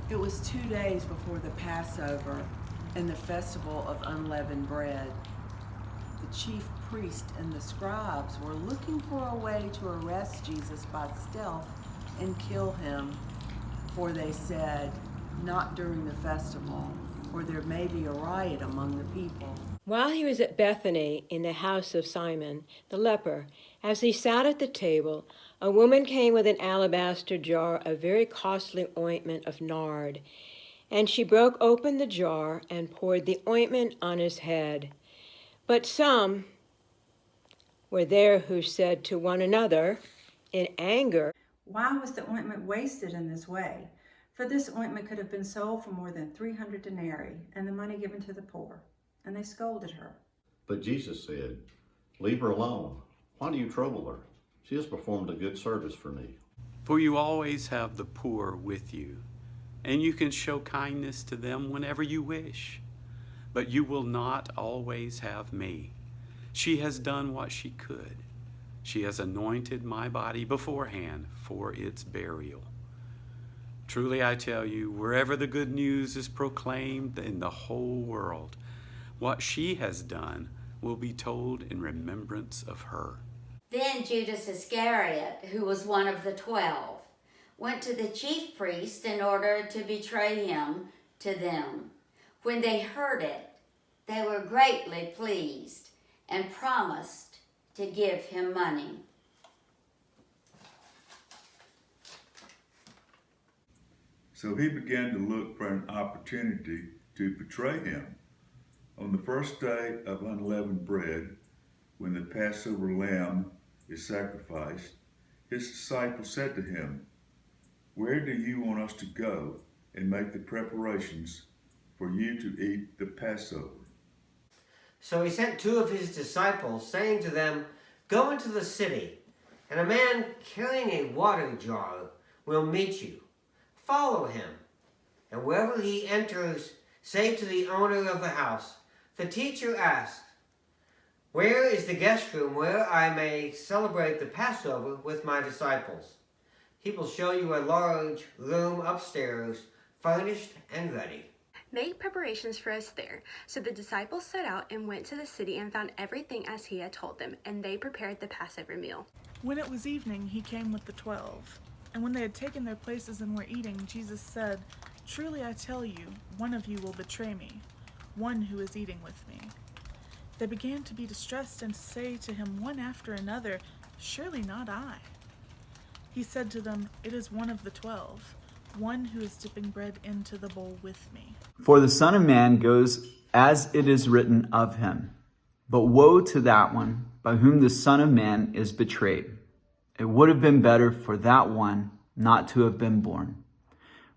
It was 2 days before the Passover and the festival of unleavened bread. The chief priest and the scribes were looking for a way to arrest Jesus by stealth and kill him, for they said, "Not during the festival, or there may be a riot among the people." While he was at Bethany in the house of Simon the leper, as he sat at the table, a woman came with an alabaster jar of very costly ointment of nard, and she broke open the jar and poured the ointment on his head. But some were there who said to one another in anger, "Why was the ointment wasted in this way? For this ointment could have been sold for more than 300 denarii and the money given to the poor." And they scolded her. But Jesus said, "Leave her alone. Why do you trouble her? She has performed a good service for me." For you always have the poor with you, and you can show kindness to them whenever you wish. But you will not always have me. She has done what she could. She has anointed my body beforehand for its burial. Truly I tell you, wherever the good news is proclaimed in the whole world, what she has done will be told in remembrance of her. Then Judas Iscariot, who was one of the 12, went to the chief priests in order to betray him to them. When they heard it, they were greatly pleased and promised to give him money. So he began to look for an opportunity to betray him. On the first day of unleavened bread, when the Passover lamb is sacrificed, his disciples said to him, "Where do you want us to go and make the preparations for you to eat the Passover?" So he sent two of his disciples, saying to them, "Go into the city, and a man carrying a water jar will meet you. Follow him, and wherever he enters, say to the owner of the house, 'The teacher asks, where is the guest room where I may celebrate the Passover with my disciples?' He will show you a large room upstairs, furnished and ready." Make preparations for us there. So the disciples set out and went to the city and found everything as he had told them, and they prepared the Passover meal. When it was evening, he came with the 12. And when they had taken their places and were eating, Jesus said, "Truly I tell you, one of you will betray me, one who is eating with me." They began to be distressed and to say to him one after another, "Surely not I." He said to them, "It is one of the 12, one who is dipping bread into the bowl with me. For the Son of Man goes as it is written of him. But woe to that one by whom the Son of Man is betrayed. It would have been better for that one not to have been born."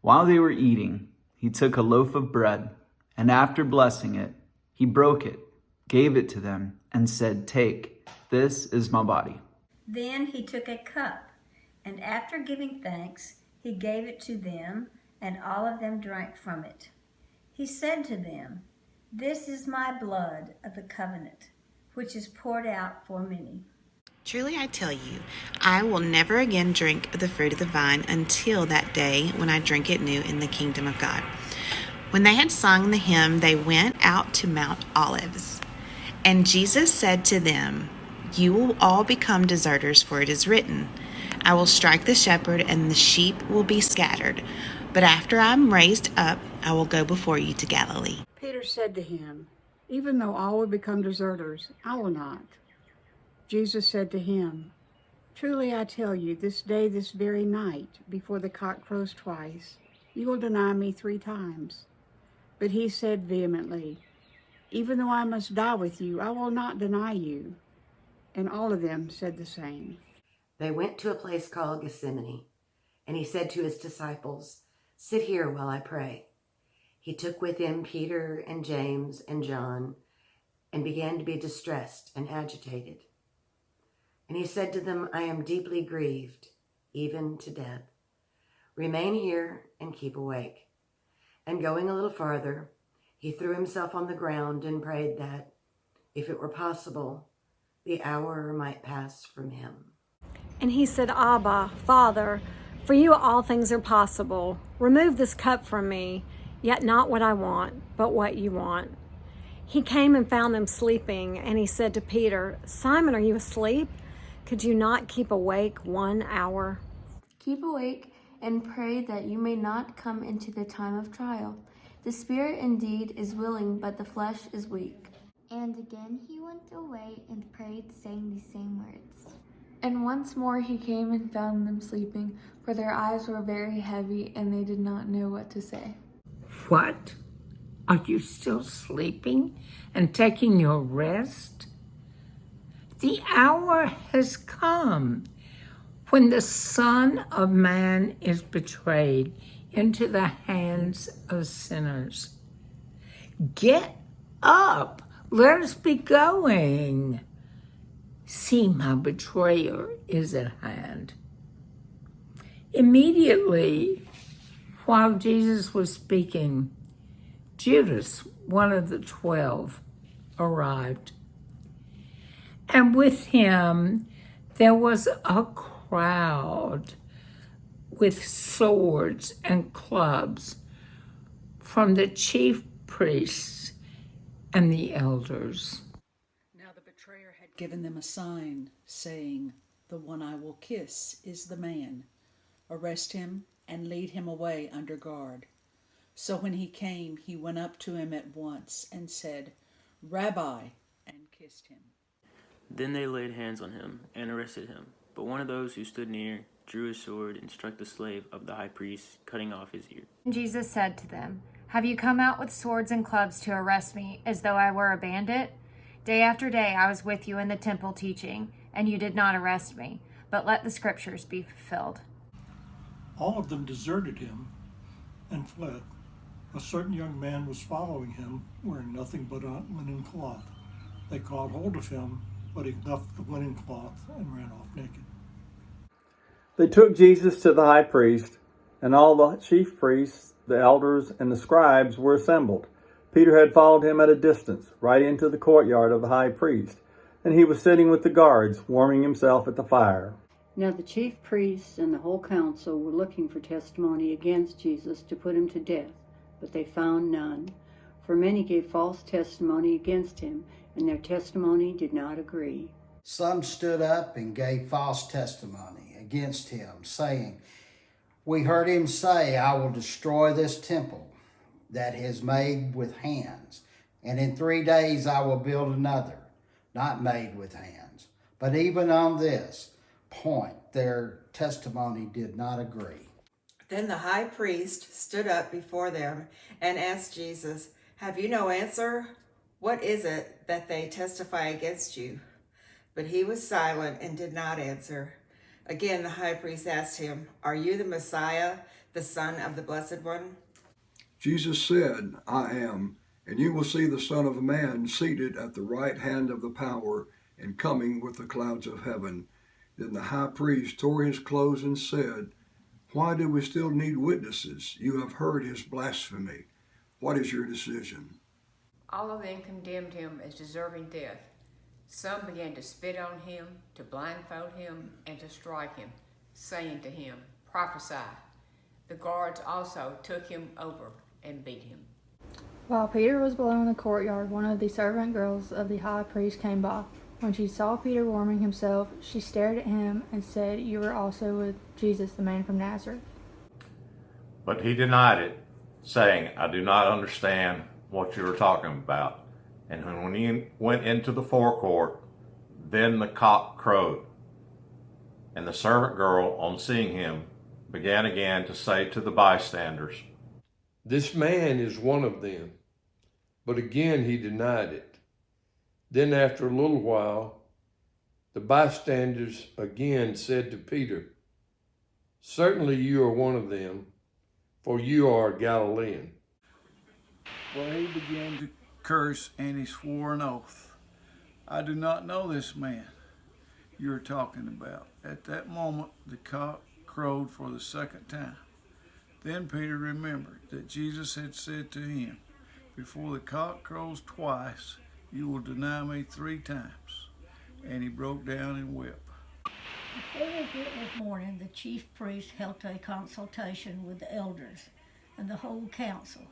While they were eating, he took a loaf of bread, and after blessing it, he broke it, gave it to them, and said, "Take, this is my body." Then he took a cup, and after giving thanks, he gave it to them, and all of them drank from it. He said to them, "This is my blood of the covenant, which is poured out for many. Truly I tell you, I will never again drink of the fruit of the vine until that day when I drink it new in the kingdom of God." When they had sung the hymn, they went out to Mount Olives. And Jesus said to them, "You will all become deserters, for it is written, I will strike the shepherd, and the sheep will be scattered. But after I am raised up, I will go before you to Galilee." Peter said to him, "Even though all will become deserters, I will not." Jesus said to him, "Truly I tell you, this day, this very night, before the cock crows twice, you will deny me 3 times. But he said vehemently, "Even though I must die with you, I will not deny you." And all of them said the same. They went to a place called Gethsemane, and he said to his disciples, "Sit here while I pray." He took with him Peter and James and John, and began to be distressed and agitated. And he said to them, "I am deeply grieved, even to death. Remain here and keep awake." And going a little farther, he threw himself on the ground and prayed that, if it were possible, the hour might pass from him. And he said, "Abba, Father, For you all things are possible. Remove this cup from me, yet not what I want, but what you want." He came and found them sleeping, and he said to Peter, "Simon, are you asleep? Could you not keep awake 1 hour? Keep awake and pray that you may not come into the time of trial. The spirit indeed is willing, but the flesh is weak." And again he went away and prayed, saying the same words. And once more he came and found them sleeping, for their eyes were very heavy, and they did not know what to say. "What? Are you still sleeping and taking your rest? The hour has come when the Son of Man is betrayed into the hands of sinners. Get up, let us be going. See, my betrayer is at hand." Immediately, while Jesus was speaking, Judas, one of the 12, arrived. And with him there was a crowd with swords and clubs from the chief priests and the elders. Now the betrayer had given them a sign, saying, "The one I will kiss is the man. Arrest him and lead him away under guard." So when he came, he went up to him at once and said, "Rabbi," and kissed him. Then they laid hands on him and arrested him. But one of those who stood near drew his sword and struck the slave of the high priest, cutting off his ear. Jesus said to them, "Have you come out with swords and clubs to arrest me, as though I were a bandit? Day after day I was with you in the temple teaching, and you did not arrest me. But let the scriptures be fulfilled." All of them deserted him and fled. A certain young man was following him, wearing nothing but a linen cloth. They caught hold of him, but he left the linen cloth and ran off naked. They took Jesus to the high priest, and all the chief priests, the elders, and the scribes were assembled. Peter had followed him at a distance, right into the courtyard of the high priest, and he was sitting with the guards, warming himself at the fire. Now the chief priests and the whole council were looking for testimony against Jesus to put him to death, but they found none. For many gave false testimony against him, and their testimony did not agree. Some stood up and gave false testimony against him, saying, "We heard him say, 'I will destroy this temple that is made with hands, and in 3 days I will build another, not made with hands.' But even on this point, their testimony did not agree." Then the high priest stood up before them and asked Jesus, "Have you no answer? What is it that they testify against you?" But he was silent and did not answer. Again, the high priest asked him, "Are you the Messiah, the Son of the Blessed One?" Jesus said, "I am, and you will see the Son of Man seated at the right hand of the power and coming with the clouds of heaven." Then the high priest tore his clothes and said, "Why do we still need witnesses? You have heard his blasphemy. What is your decision?" All of them condemned him as deserving death. Some began to spit on him, to blindfold him, and to strike him, saying to him, "Prophesy." The guards also took him over and beat him. While Peter was below in the courtyard, one of the servant girls of the high priest came by. When she saw Peter warming himself, she stared at him and said, "You are also with Jesus, the man from Nazareth." But he denied it, saying, "I do not understand what you are talking about." And when he went into the forecourt, then the cock crowed. And the servant girl, on seeing him, began again to say to the bystanders, "This man is one of them." But again he denied it. Then after a little while, the bystanders again said to Peter, "Certainly you are one of them, for you are a Galilean." Well, he began to curse, and he swore an oath. "I do not know this man you're talking about." At that moment, the cock crowed for the second time. Then Peter remembered that Jesus had said to him, "Before the cock crows twice, you will deny me 3 times." And he broke down and wept. Before it was morning, the chief priest held a consultation with the elders and the whole council.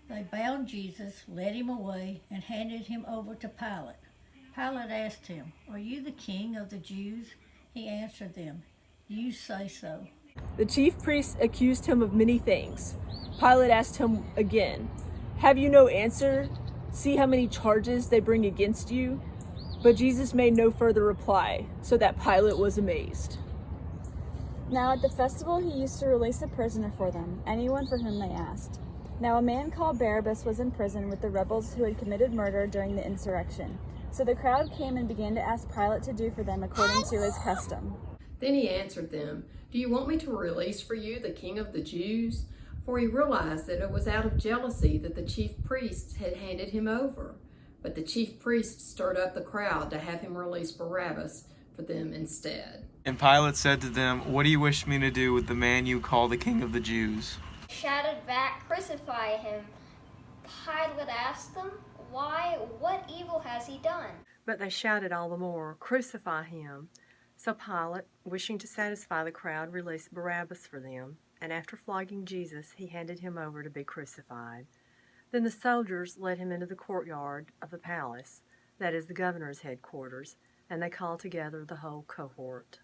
They bound Jesus, led him away, and handed him over to Pilate. Pilate asked him, "Are you the king of the Jews?" He answered them, "You say so." The chief priests accused him of many things. Pilate asked him again, "Have you no answer? See how many charges they bring against you?" But Jesus made no further reply, so that Pilate was amazed. Now at the festival he used to release a prisoner for them, anyone for whom they asked. Now a man called Barabbas was in prison with the rebels who had committed murder during the insurrection. So the crowd came and began to ask Pilate to do for them according to his custom. Then he answered them, "Do you want me to release for you the king of the Jews?" For he realized that it was out of jealousy that the chief priests had handed him over. But the chief priests stirred up the crowd to have him release Barabbas for them instead. And Pilate said to them, "What do you wish me to do with the man you call the king of the Jews?" Shouted back, "Crucify him." Pilate asked them, "Why? What evil has he done?" But they shouted all the more, "Crucify him." So Pilate, wishing to satisfy the crowd, released Barabbas for them, and after flogging Jesus, he handed him over to be crucified. Then the soldiers led him into the courtyard of the palace, that is the governor's headquarters, and they called together the whole cohort.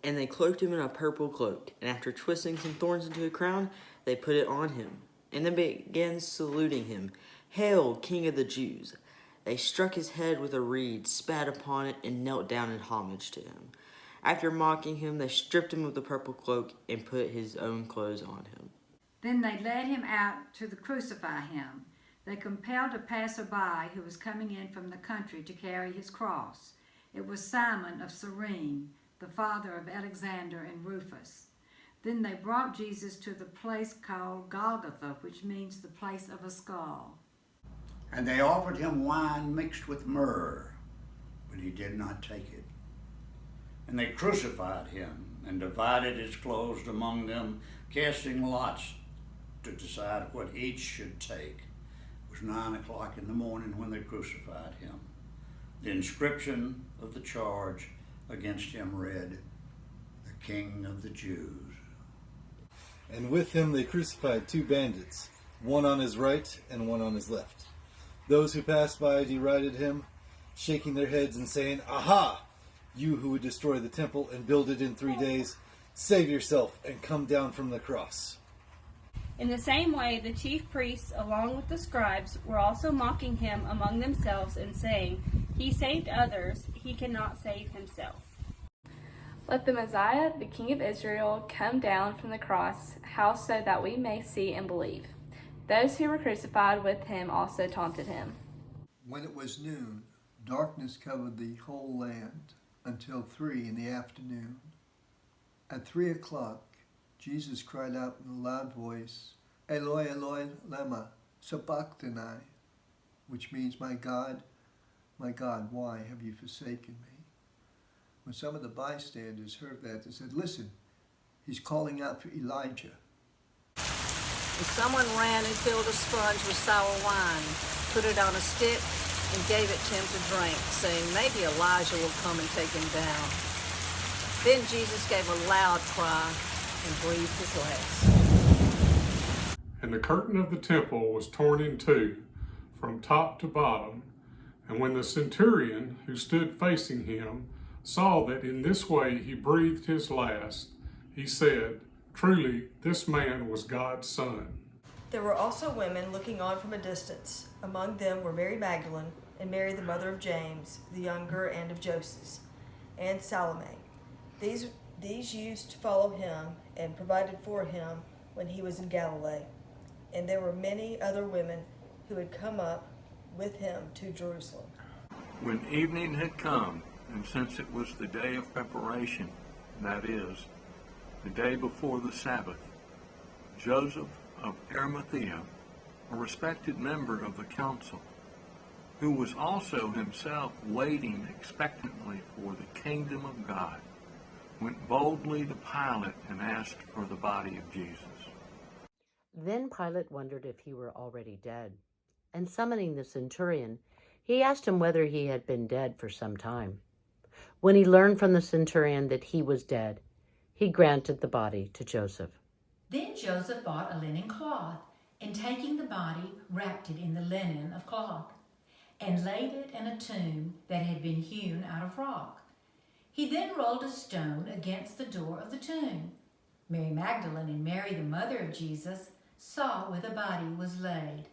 And they cloaked him in a purple cloak, and after twisting some thorns into a crown, they put it on him. And they began saluting him, "Hail, King of the Jews!" They struck his head with a reed, spat upon it, and knelt down in homage to him. After mocking him, they stripped him of the purple cloak and put his own clothes on him. Then they led him out to crucify him. They compelled a passerby who was coming in from the country to carry his cross. It was Simon of Cyrene, the father of Alexander and Rufus. Then they brought Jesus to the place called Golgotha, which means the place of a skull. And they offered him wine mixed with myrrh, but he did not take it. And they crucified him and divided his clothes among them, casting lots to decide what each should take. It was 9 o'clock in the morning when they crucified him. The inscription of the charge against him read, "The King of the Jews." And with him they crucified 2 bandits, one on his right and one on his left. Those who passed by derided him, shaking their heads and saying, "Aha! You who would destroy the temple and build it in 3 days, save yourself and come down from the cross." In the same way, the chief priests, along with the scribes, were also mocking him among themselves and saying, "He saved others, he cannot save himself." Let the Messiah, the King of Israel, come down from the cross, how so that we may see and believe. Those who were crucified with him also taunted him. When it was noon, darkness covered the whole land until 3 in the afternoon. At 3 o'clock, Jesus cried out in a loud voice, "Eloi, Eloi, lema sabachthani," which means, my God, why have you forsaken me?" When some of the bystanders heard that, they said, "Listen, he's calling out for Elijah." And someone ran and filled a sponge with sour wine, put it on a stick, and gave it to him to drink, saying, "Maybe Elijah will come and take him down." Then Jesus gave a loud cry and breathed his last. And the curtain of the temple was torn in two, from top to bottom. And when the centurion, who stood facing him, saw that in this way he breathed his last, he said, "Truly, this man was God's Son." There were also women looking on from a distance. Among them were Mary Magdalene, and Mary the mother of James, the younger, and of Joseph, and Salome. These used to follow him and provided for him when he was in Galilee. And there were many other women who had come up with him to Jerusalem. When evening had come, and since it was the day of preparation, that is, the day before the Sabbath, Joseph of Arimathea, a respected member of the council, who was also himself waiting expectantly for the kingdom of God, went boldly to Pilate and asked for the body of Jesus. Then Pilate wondered if he were already dead, and summoning the centurion, he asked him whether he had been dead for some time. When he learned from the centurion that he was dead, he granted the body to Joseph. Then Joseph bought a linen cloth, and taking the body, wrapped it in the linen of cloth, and laid it in a tomb that had been hewn out of rock. He then rolled a stone against the door of the tomb. Mary Magdalene and Mary, the mother of Jesus, saw where the body was laid.